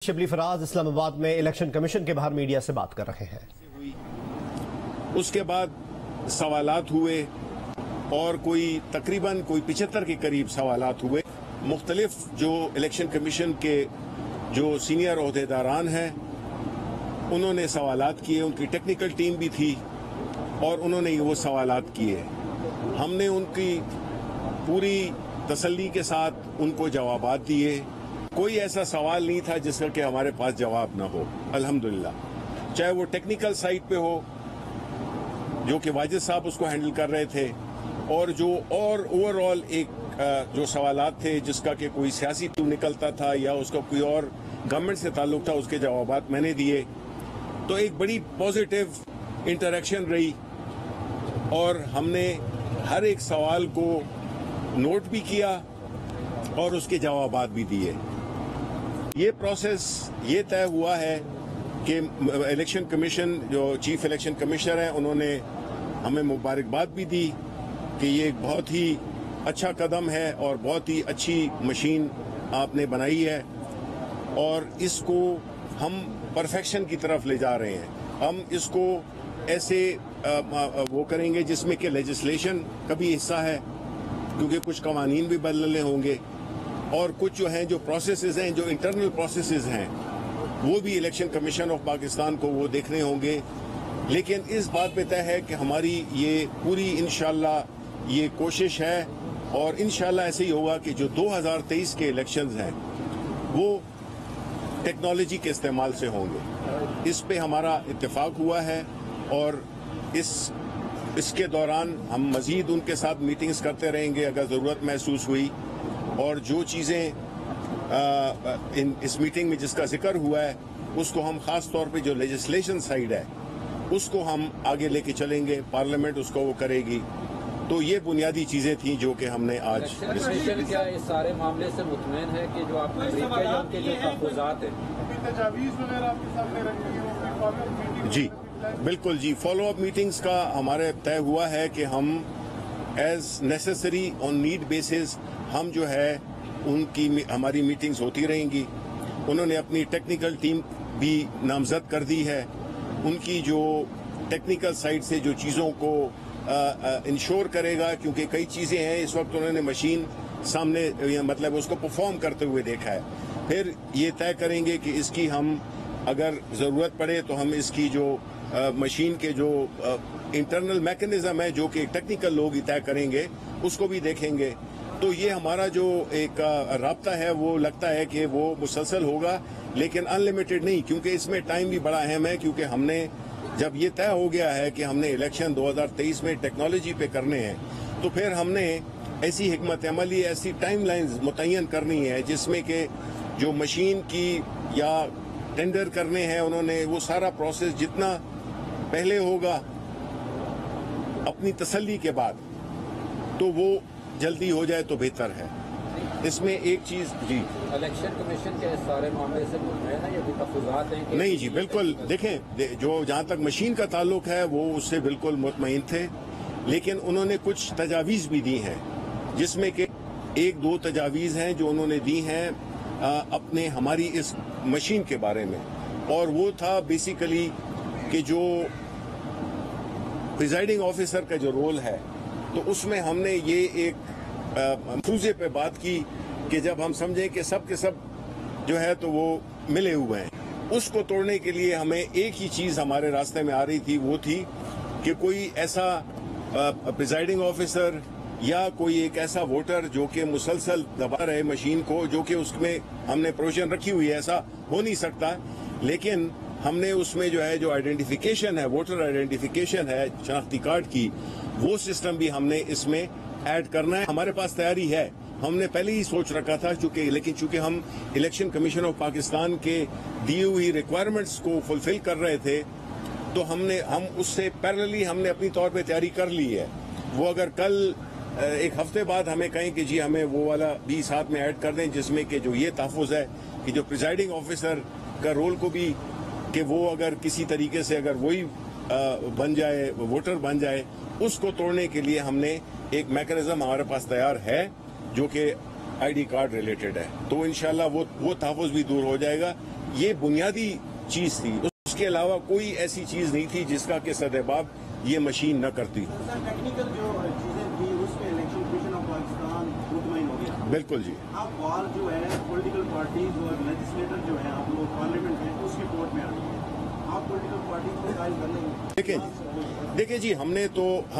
شبلی فراز اسلام آباد میں election commission کے باہر میڈیا سے بات کر رہے ہیں۔ اس کے بعد سوالات ہوئے اور تقریباً 75 کے قریب سوالات ہوئے۔ مختلف جو الیکشن کمیشن کے جو سینئر عہدیداران ہیں انہوں نے سوالات کیے، ان کی ٹیکنیکل ٹیم بھی تھی اور انہوں نے وہ سوالات کیے۔ ہم نے ان کی پوری تسلی کے ساتھ ان کو جوابات دیے۔ کوئی ایسا سوال نہیں تھا جس کا کہ ہمارے پاس جواب نہ ہو، الحمدللہ، چاہے وہ ٹیکنیکل سائٹ پہ ہو جو کہ واجد صاحب اس کو ہینڈل کر رہے تھے، اور اوور آل ایک جو سوالات تھے جس کا کہ کوئی سیاسی تو نکلتا تھا یا اس کا کوئی اور گورنمنٹ سے تعلق تھا، اس کے جوابات میں نے دیے۔ تو ایک بڑی پازیٹیو انٹریکشن رہی اور ہم نے ہر ایک سوال کو نوٹ بھی کیا اور اس کے جوابات بھی دیے۔ یہ پروسیس یہ طے ہوا ہے کہ الیکشن کمیشن جو چیف الیکشن کمشنر ہیں انہوں نے ہمیں مبارکباد بھی دی کہ یہ ایک بہت ہی اچھا قدم ہے اور بہت ہی اچھی مشین آپ نے بنائی ہے، اور اس کو ہم پرفیکشن کی طرف لے جا رہے ہیں۔ ہم اس کو ایسے وہ کریں گے جس میں کہ لیجسلیشن کا بھی حصہ ہے، کیونکہ کچھ قوانین بھی بدلنے ہوں گے، اور کچھ جو ہیں جو پروسیسز ہیں، جو انٹرنل پروسیسز ہیں، وہ بھی الیکشن کمیشن آف پاکستان کو وہ دیکھنے ہوں گے۔ لیکن اس بات پہ طے ہے کہ ہماری یہ پوری انشاءاللہ یہ کوشش ہے، اور انشاءاللہ ایسے ہی ہوگا کہ جو 2023 کے الیکشنز ہیں وہ ٹیکنالوجی کے استعمال سے ہوں گے۔ اس پہ ہمارا اتفاق ہوا ہے، اور اس کے دوران ہم مزید ان کے ساتھ میٹنگز کرتے رہیں گے اگر ضرورت محسوس ہوئی، اور جو چیزیں اس میٹنگ میں جس کا ذکر ہوا ہے اس کو ہم خاص طور پہ جو لیجسلیشن سائیڈ ہے اس کو ہم آگے لے کے چلیں گے، پارلیمنٹ اس کو وہ کرے گی۔ تو یہ بنیادی چیزیں تھیں جو کہ ہم نے آج کمیشن کیا اس سارے معاملے سے مطمئن ہے کہ جو آپ نے ان کے جو تحفظات ہیں تجاویز وغیرہ آپ کے سامنے رکھی ہیں؟ جی بالکل، جی فالو اپ میٹنگز کا ہمارے طے ہوا ہے کہ ہم as necessary on need basis ہم جو ہے ان کی ہماری میٹنگز ہوتی رہیں گی۔ انہوں نے اپنی ٹیکنیکل ٹیم بھی نامزد کر دی ہے، ان کی جو ٹیکنیکل سائٹ سے جو چیزوں کو انشور کرے گا، کیونکہ کئی چیزیں ہیں اس وقت انہوں نے مشین سامنے مطلب اس کو پرفارم کرتے ہوئے دیکھا ہے۔ پھر یہ طے کریں گے کہ اس کی ہم اگر ضرورت پڑے تو ہم اس کی جو مشین کے جو انٹرنل میکنزم ہے جو کہ ٹیکنیکل لوگ ہی طے کریں گے اس کو بھی دیکھیں گے۔ تو یہ ہمارا جو ایک رابطہ ہے وہ لگتا ہے کہ وہ مسلسل ہوگا، لیکن ان لمیٹڈ نہیں، کیونکہ اس میں ٹائم بھی بڑا اہم ہے، کیونکہ ہم نے جب یہ طے ہو گیا ہے کہ ہم نے الیکشن 2023 میں ٹیکنالوجی پہ کرنے ہیں، تو پھر ہم نے ایسی حکمت عملی، ایسی ٹائم لائنز متعین کرنی ہے جس میں کہ جو مشین کی یا ٹینڈر کرنے ہیں انہوں نے وہ سارا پروسیس جتنا پہلے ہوگا اپنی تسلی کے بعد تو وہ جلدی ہو جائے تو بہتر ہے۔ اس میں ایک چیز جی الیکشن کمیشن کے اس سارے معاملے سے مطمئن ہے، یہ بھی تحفظات ہیں؟ نہیں جی بالکل، دیکھیں جو جہاں تک مشین کا تعلق ہے وہ اس سے بالکل مطمئن تھے، لیکن انہوں نے کچھ تجاویز بھی دی ہیں، جس میں کہ ایک دو تجاویز ہیں جو انہوں نے دی ہیں اپنے ہماری اس مشین کے بارے میں، اور وہ تھا بیسیکلی کہ جو پریزائڈنگ آفیسر کا جو رول ہے تو اس میں ہم نے یہ ایک مفروضے پہ بات کی کہ جب ہم سمجھیں کہ سب کے سب جو ہے تو وہ ملے ہوئے ہیں، اس کو توڑنے کے لیے ہمیں ایک ہی چیز ہمارے راستے میں آ رہی تھی، وہ تھی کہ کوئی ایسا پریزائڈنگ آفیسر یا کوئی ایک ایسا ووٹر جو کہ مسلسل دبا رہے مشین کو، جو کہ اس میں ہم نے پروویژن رکھی ہوئی ہے، ایسا ہو نہیں سکتا، لیکن ہم نے اس میں جو ہے جو آئیڈینٹیفیکیشن ہے، ووٹر آئیڈینٹیفیکیشن ہے شناختی کارڈ کی، وہ سسٹم بھی ہم نے اس میں ایڈ کرنا ہے۔ ہمارے پاس تیاری ہے، ہم نے پہلے ہی سوچ رکھا تھا، لیکن چونکہ ہم الیکشن کمیشن آف پاکستان کے دی ہوئی ریکوائرمنٹس کو فلفل کر رہے تھے تو ہم اس سے پیرللی ہم نے اپنی طور پہ تیاری کر لی ہے۔ وہ اگر کل ایک ہفتے بعد ہمیں کہیں کہ جی ہمیں وہ والا بھی ساتھ میں ایڈ کر دیں جس میں کہ جو یہ تحفظ ہے کہ جو پریزائڈنگ آفیسر کا رول کو بھی کہ وہ اگر کسی طریقے سے اگر وہی بن جائے، ووٹر بن جائے، اس کو توڑنے کے لیے ہم نے ایک میکنزم ہمارے پاس تیار ہے جو کہ آئی ڈی کارڈ ریلیٹڈ ہے، تو انشاءاللہ وہ تحفظ بھی دور ہو جائے گا۔ یہ بنیادی چیز تھی. اس کے علاوہ کوئی ایسی چیز نہیں تھی جس کا کہ صدباب یہ مشین نہ کرتی. ٹیکنیکل جو چیزیں تھی اس پہ الیکشن کمیشن آف پاکستان مطمئن ہو گیا. بالکل جی. اب وال جو ہے پولیٹیکل پارٹیز اور لیجسلیٹر جو ہیں آپ لوگ پارلیمنٹ میں اس کی کورٹ میں آ رہی ہے. آپ پولیٹیکل پارٹیز کو قائل کر لیں گے؟ دیکھیں جی, ہم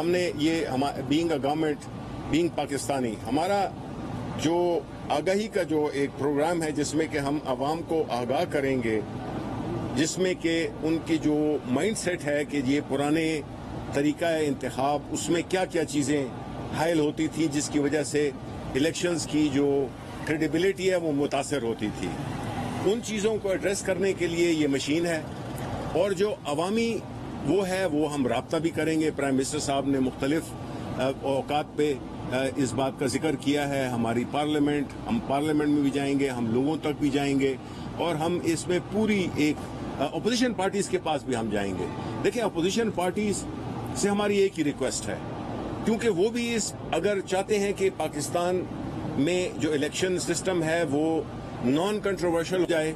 نے یہ being a government, being Pakistani, ہمارا جو آگاہی کا جو ایک پروگرام ہے جس میں کہ ہم عوام کو آگاہ کریں گے, جس میں کہ ان کی جو مائنڈ سیٹ ہے کہ یہ پرانے طریقہ انتخاب, اس میں کیا کیا چیزیں حائل ہوتی تھی جس کی وجہ سے الیکشنز کی جو کریڈیبلٹی ہے وہ متاثر ہوتی تھی, ان چیزوں کو ایڈریس کرنے کے لیے یہ مشین ہے. اور جو عوامی وہ ہے وہ ہم رابطہ بھی کریں گے. پرائم منسٹر صاحب نے مختلف اوقات پہ اس بات کا ذکر کیا ہے. ہماری پارلیمنٹ, ہم پارلیمنٹ میں بھی جائیں گے, ہم لوگوں تک بھی جائیں گے, اور ہم اس میں پوری ایک اپوزیشن پارٹیز کے پاس بھی ہم جائیں گے. دیکھیں, اپوزیشن پارٹیز سے ہماری ایک ہی ریکویسٹ ہے, کیونکہ وہ بھی اگر چاہتے ہیں کہ پاکستان میں جو الیکشن سسٹم ہے وہ نان کنٹروورشل ہو جائے,